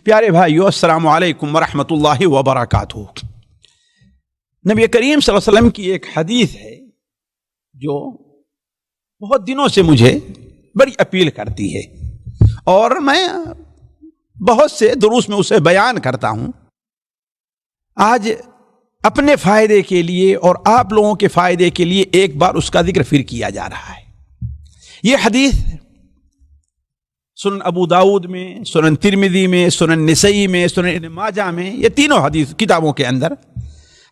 پیارے بھائیو، السلام علیکم ورحمۃ اللہ وبرکاتہ۔ نبی کریم صلی اللہ علیہ وسلم کی ایک حدیث ہے جو بہت دنوں سے مجھے بڑی اپیل کرتی ہے اور میں بہت سے دروس میں اسے بیان کرتا ہوں۔ آج اپنے فائدے کے لیے اور آپ لوگوں کے فائدے کے لیے ایک بار اس کا ذکر پھر کیا جا رہا ہے۔ یہ حدیث سنن ابو داؤد میں، سنن ترمذی میں، سنن نسائی میں، سنن ابن ماجہ میں، یہ تینوں حدیث کتابوں کے اندر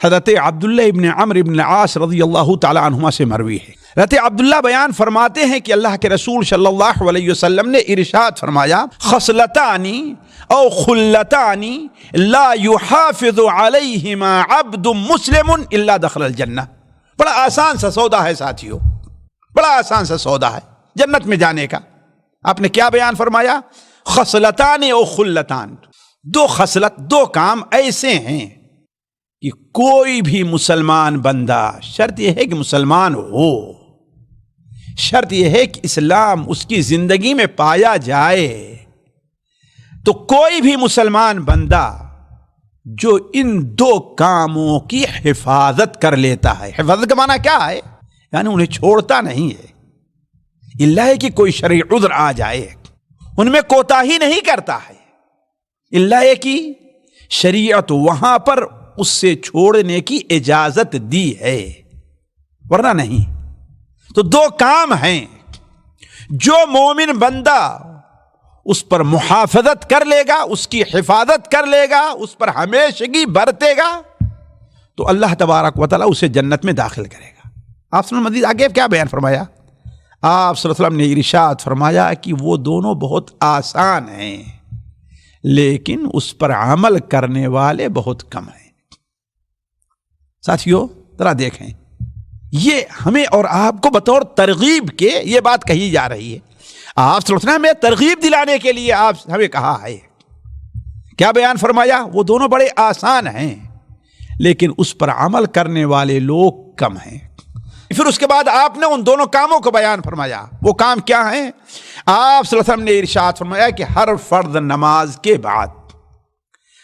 حضرت عبداللہ ابن عمرو ابن العاص رضی اللہ تعالی عنہما سے مروی ہے۔ حضرت عبداللہ بیان فرماتے ہیں کہ اللہ کے رسول صلی اللہ علیہ وسلم نے ارشاد فرمایا، خصلتانی او خلتانی لا يحافظ علیہما عبد مسلم الا دخل الجنہ۔ بڑا آسان سا سودا ہے ساتھیو، بڑا آسان سا سودا ہے جنت میں جانے کا۔ آپ نے کیا بیان فرمایا؟ خصلتان او خلتان، دو خصلت، دو کام ایسے ہیں کہ کوئی بھی مسلمان بندہ، شرط یہ ہے کہ مسلمان ہو، شرط یہ ہے کہ اسلام اس کی زندگی میں پایا جائے، تو کوئی بھی مسلمان بندہ جو ان دو کاموں کی حفاظت کر لیتا ہے، حفاظت کا معنی کیا ہے؟ یعنی انہیں چھوڑتا نہیں ہے، اللہ کہ کوئی شرعی عذر آ جائے ان میں کوتاہی نہیں کرتا ہے، اللہ کی شریعت وہاں پر اس سے چھوڑنے کی اجازت دی ہے، ورنہ نہیں۔ تو دو کام ہیں جو مومن بندہ اس پر محافظت کر لے گا، اس کی حفاظت کر لے گا، اس پر ہمیشگی برتے گا، تو اللہ تبارک و تعالیٰ اسے جنت میں داخل کرے گا۔ آپ سنن مزید آگے کیا بیان فرمایا؟ آپ صلی اللہ علیہ وسلم نے ارشاد فرمایا کہ وہ دونوں بہت آسان ہیں لیکن اس پر عمل کرنے والے بہت کم ہیں۔ ساتھیو ذرا دیکھیں، یہ ہمیں اور آپ کو بطور ترغیب کے یہ بات کہی جا رہی ہے۔ آپ صلی اللہ علیہ وسلم نے ترغیب دلانے کے لیے آپ ہمیں کہا ہے، کیا بیان فرمایا؟ وہ دونوں بڑے آسان ہیں لیکن اس پر عمل کرنے والے لوگ کم ہیں۔ پھر اس کے بعد آپ نے ان دونوں کاموں کو بیان فرمایا۔ وہ کام کیا ہیں؟ آپ صلی اللہ علیہ وسلم نے ارشاد فرمایا کہ ہر فرض نماز کے بعد،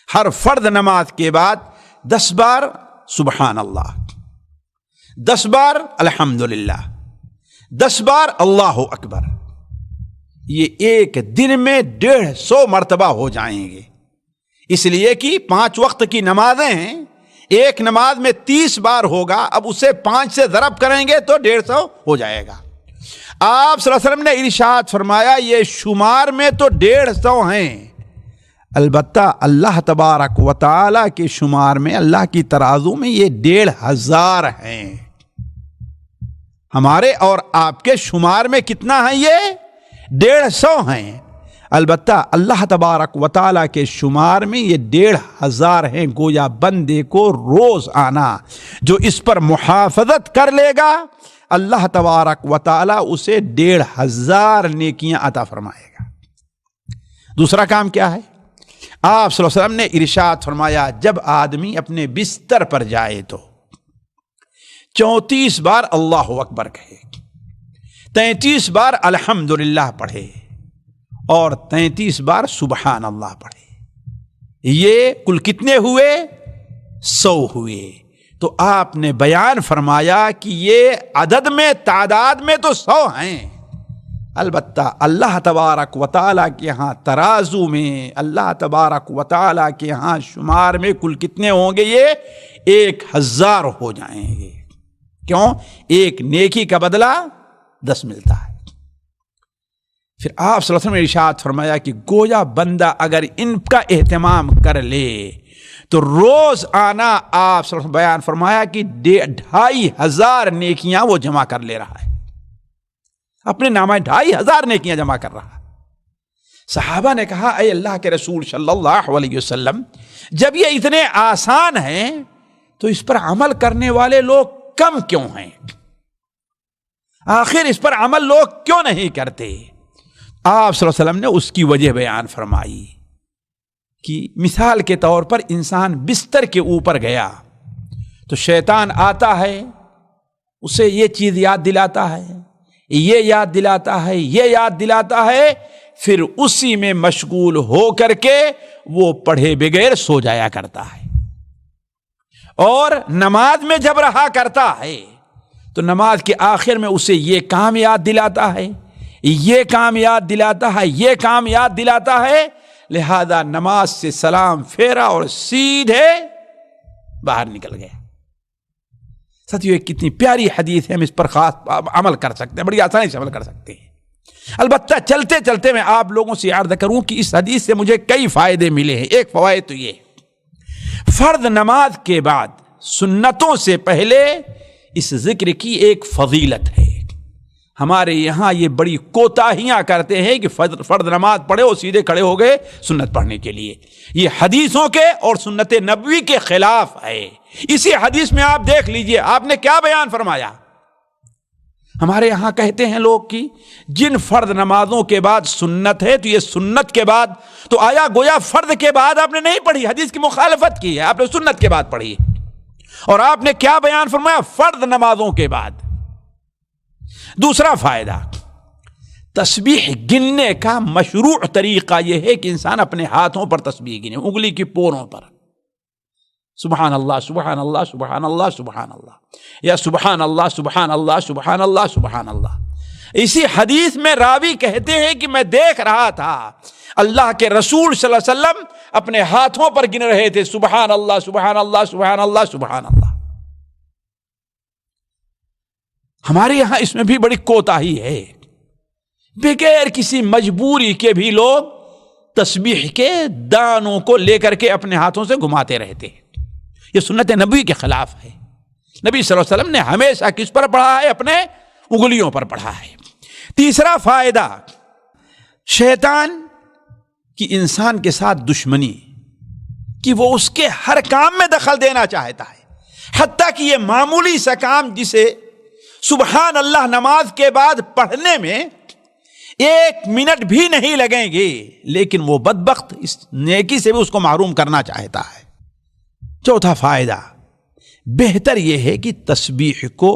ہر فرض نماز کے بعد 10 بار سبحان اللہ، 10 بار الحمدللہ، 10 بار اللہ اکبر، یہ ایک دن میں 150 مرتبہ ہو جائیں گے۔ اس لیے کہ 5 وقت کی نمازیں ہیں، ایک نماز میں 30 بار ہوگا، اب اسے 5 سے ضرب کریں گے تو 150 ہو جائے گا۔ آپ صلی اللہ علیہ وسلم نے ارشاد فرمایا یہ شمار میں تو 150 ہیں، البتہ اللہ تبارک و تعالی کے شمار میں، اللہ کی ترازو میں یہ 1500 ہیں۔ ہمارے اور آپ کے شمار میں کتنا ہے؟ یہ 150 ہیں، البتہ اللہ تبارک و تعالیٰ کے شمار میں یہ 1500 ہیں۔ گویا بندے کو روز آنا جو اس پر محافظت کر لے گا، اللہ تبارک و تعالیٰ اسے 1500 نیکیاں عطا فرمائے گا۔ دوسرا کام کیا ہے؟ آپ صلی اللہ علیہ وسلم نے ارشاد فرمایا جب آدمی اپنے بستر پر جائے تو 34 بار اللہ اکبر کہے، 33 بار الحمدللہ پڑھے اور 33 بار سبحان اللہ پڑھے۔ یہ کل کتنے ہوئے؟ 100 ہوئے۔ تو آپ نے بیان فرمایا کہ یہ عدد میں، تعداد میں تو 100 ہیں، البتہ اللہ تبارک و تعالیٰ کے ہاں ترازو میں، اللہ تبارک و تعالیٰ کے ہاں شمار میں کل کتنے ہوں گے؟ یہ 1000 ہو جائیں گے۔ کیوں؟ ایک نیکی کا بدلہ 10 ملتا ہے۔ پھر آپ صلی اللہ علیہ وسلم نے ارشاد فرمایا کہ گویا بندہ اگر ان کا اہتمام کر لے تو روز آنا، آپ صلی اللہ علیہ وسلم بیان فرمایا کہ 2500 نیکیاں وہ جمع کر لے رہا ہے، اپنے نامہ 2500 نیکیاں جمع کر رہا ہے۔ صحابہ نے کہا اے اللہ کے رسول صلی اللہ علیہ وسلم، جب یہ اتنے آسان ہیں تو اس پر عمل کرنے والے لوگ کم کیوں ہیں؟ آخر اس پر عمل لوگ کیوں نہیں کرتے؟ آپ صلی اللہ علیہ وسلم نے اس کی وجہ بیان فرمائی کہ مثال کے طور پر انسان بستر کے اوپر گیا تو شیطان آتا ہے، اسے یہ چیز یاد دلاتا ہے، یہ یاد دلاتا ہے، یہ یاد دلاتا ہے، پھر اسی میں مشغول ہو کر کے وہ پڑھے بغیر سو جایا کرتا ہے، اور نماز میں جب رہا کرتا ہے تو نماز کے آخر میں اسے یہ کام یاد دلاتا ہے، یہ کام یاد دلاتا ہے، یہ کام یاد دلاتا ہے، لہذا نماز سے سلام پھیرا اور سیدھے باہر نکل گیا۔ ساتھیو، ایک کتنی پیاری حدیث ہے، ہم اس پر خاص عمل کر سکتے ہیں، بڑی آسانی سے عمل کر سکتے ہیں۔ البتہ چلتے چلتے میں آپ لوگوں سے عرض کروں کہ اس حدیث سے مجھے کئی فائدے ملے ہیں۔ ایک فوائد تو یہ، فرض نماز کے بعد سنتوں سے پہلے اس ذکر کی ایک فضیلت ہے۔ ہمارے یہاں یہ بڑی کوتاہیاں کرتے ہیں کہ فرض نماز پڑھے اور سیدھے کھڑے ہو گئے سنت پڑھنے کے لیے، یہ حدیثوں کے اور سنت نبوی کے خلاف ہے۔ اسی حدیث میں آپ دیکھ لیجئے آپ نے کیا بیان فرمایا۔ ہمارے یہاں کہتے ہیں لوگ کہ جن فرض نمازوں کے بعد سنت ہے تو یہ سنت کے بعد، تو آیا گویا فرض کے بعد آپ نے نہیں پڑھی، حدیث کی مخالفت کی ہے، آپ نے سنت کے بعد پڑھی، اور آپ نے کیا بیان فرمایا؟ فرض نمازوں کے بعد۔ دوسرا فائدہ، تسبیح گننے کا مشروع طریقہ یہ ہے کہ انسان اپنے ہاتھوں پر تسبیح گنے، انگلی کی پوروں پر، سبحان اللہ سبحان اللہ سبحان اللہ سبحان اللہ، یا سبحان اللہ سبحان اللہ سبحان اللہ سبحان اللہ۔ اسی حدیث میں راوی کہتے ہیں کہ میں دیکھ رہا تھا اللہ کے رسول صلی اللہ علیہ وسلم اپنے ہاتھوں پر گن رہے تھے، سبحان اللہ سبحان اللہ سبحان اللہ سبحان اللہ۔ ہمارے یہاں اس میں بھی بڑی کوتاہی ہے، بغیر کسی مجبوری کے بھی لوگ تسبیح کے دانوں کو لے کر کے اپنے ہاتھوں سے گھماتے رہتے ہیں، یہ سنت نبوی کے خلاف ہے۔ نبی صلی اللہ علیہ وسلم نے ہمیشہ کس پر پڑھا ہے؟ اپنے انگلیوں پر پڑھا ہے۔ تیسرا فائدہ، شیطان کی انسان کے ساتھ دشمنی کہ وہ اس کے ہر کام میں دخل دینا چاہتا ہے، حتیٰ کہ یہ معمولی سا کام جسے سبحان اللہ نماز کے بعد پڑھنے میں 1 منٹ بھی نہیں لگیں گے، لیکن وہ بدبخت اس نیکی سے بھی اس کو محروم کرنا چاہتا ہے۔ چوتھا فائدہ، بہتر یہ ہے کہ تسبیح کو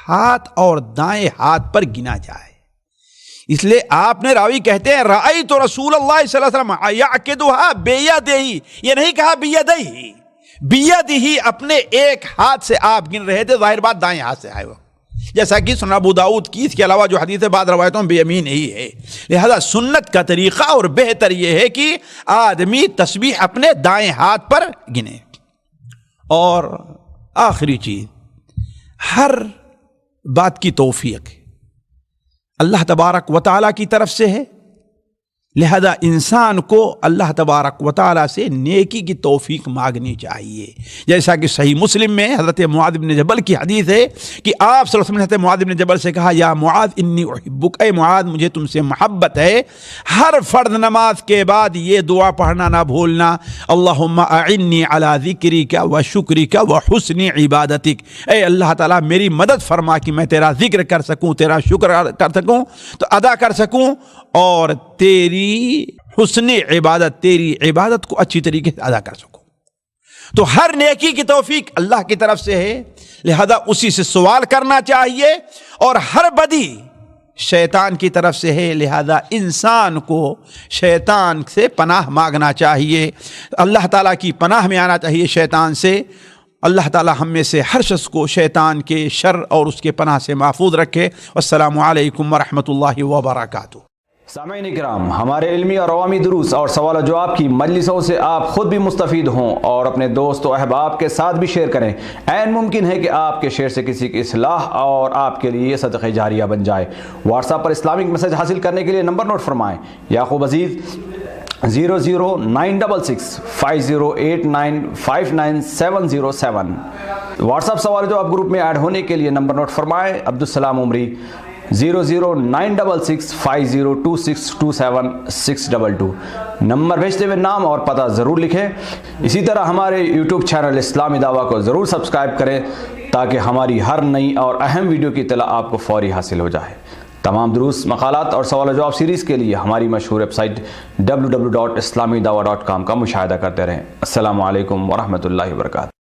ہاتھ اور دائیں ہاتھ پر گنا جائے، اس لیے آپ نے، راوی کہتے ہیں رأیت رسول اللہ صلی اللہ علیہ وسلم یعقدها بیدہی، یہ نہیں کہا بیدہی، بیدہی، اپنے ایک ہاتھ سے آپ گن رہے تھے، ظاہر بات دائیں ہاتھ سے آئے وہ، جیسا کہ سنن ابو داؤد کی، اس کے علاوہ جو حدیث بعض روایتوں میں بیمین ہی ہے۔ لہذا سنت کا طریقہ اور بہتر یہ ہے کہ آدمی تسبیح اپنے دائیں ہاتھ پر گنے۔ اور آخری چیز، ہر بات کی توفیق اللہ تبارک و تعالیٰ کی طرف سے ہے، لہذا انسان کو اللہ تبارک و تعالیٰ سے نیکی کی توفیق مانگنی چاہیے، جیسا کہ صحیح مسلم میں حضرت معاذ بن جبل کی حدیث ہے کہ آپ صلی اللہ علیہ وسلم نے حضرت معاذ بن جبل سے کہا، یا معاذ انی احبک، اے معاذ مجھے تم سے محبت ہے، ہر فرض نماز کے بعد یہ دعا پڑھنا نہ بھولنا، اللہم اعنی علی ذکرک و شکرک و حسن عبادتک، اے اللہ تعالیٰ میری مدد فرما کہ میں تیرا ذکر کر سکوں، تیرا شکر کر سکوں، تو ادا کر سکوں، اور تیری حسن عبادت، تیری عبادت کو اچھی طریقے سے ادا کر سکوں۔ تو ہر نیکی کی توفیق اللہ کی طرف سے ہے، لہذا اسی سے سوال کرنا چاہیے، اور ہر بدی شیطان کی طرف سے ہے، لہذا انسان کو شیطان سے پناہ مانگنا چاہیے، اللہ تعالیٰ کی پناہ میں آنا چاہیے شیطان سے۔ اللہ تعالیٰ ہم میں سے ہر شخص کو شیطان کے شر اور اس کے پناہ سے محفوظ رکھے۔ والسلام علیکم ورحمۃ اللہ وبرکاتہ۔ سامعین کرام، ہمارے علمی اور عوامی دروس اور سوال و جواب کی مجلسوں سے آپ خود بھی مستفید ہوں اور اپنے دوست و احباب کے ساتھ بھی شیئر کریں۔ عین ممکن ہے کہ آپ کے شیئر سے کسی کی اصلاح اور آپ کے لیے صدقہ جاریہ بن جائے۔ واٹس ایپ پر اسلامک میسج حاصل کرنے کے لیے نمبر نوٹ فرمائیں: یعقوب عزیز 00966 5089 59707۔ واٹس ایپ سوال جو آپ گروپ میں ایڈ ہونے کے لیے نمبر نوٹ فرمائیں: عبدالسلام عمری 00966 502627 نمبر بھیجتے ہوئے نام اور پتہ ضرور لکھیں۔ اسی طرح ہمارے یوٹیوب چینل اسلامی دعویٰ کو ضرور سبسکرائب کریں تاکہ ہماری ہر نئی اور اہم ویڈیو کی اطلاع آپ کو فوری حاصل ہو جائے۔ تمام دروس، مقالات اور سوال و جواب سیریز کے لیے ہماری مشہور ویب سائٹ www.islamidawah.com کا مشاہدہ کرتے رہیں۔ السلام علیکم ورحمۃ اللہ وبرکاتہ۔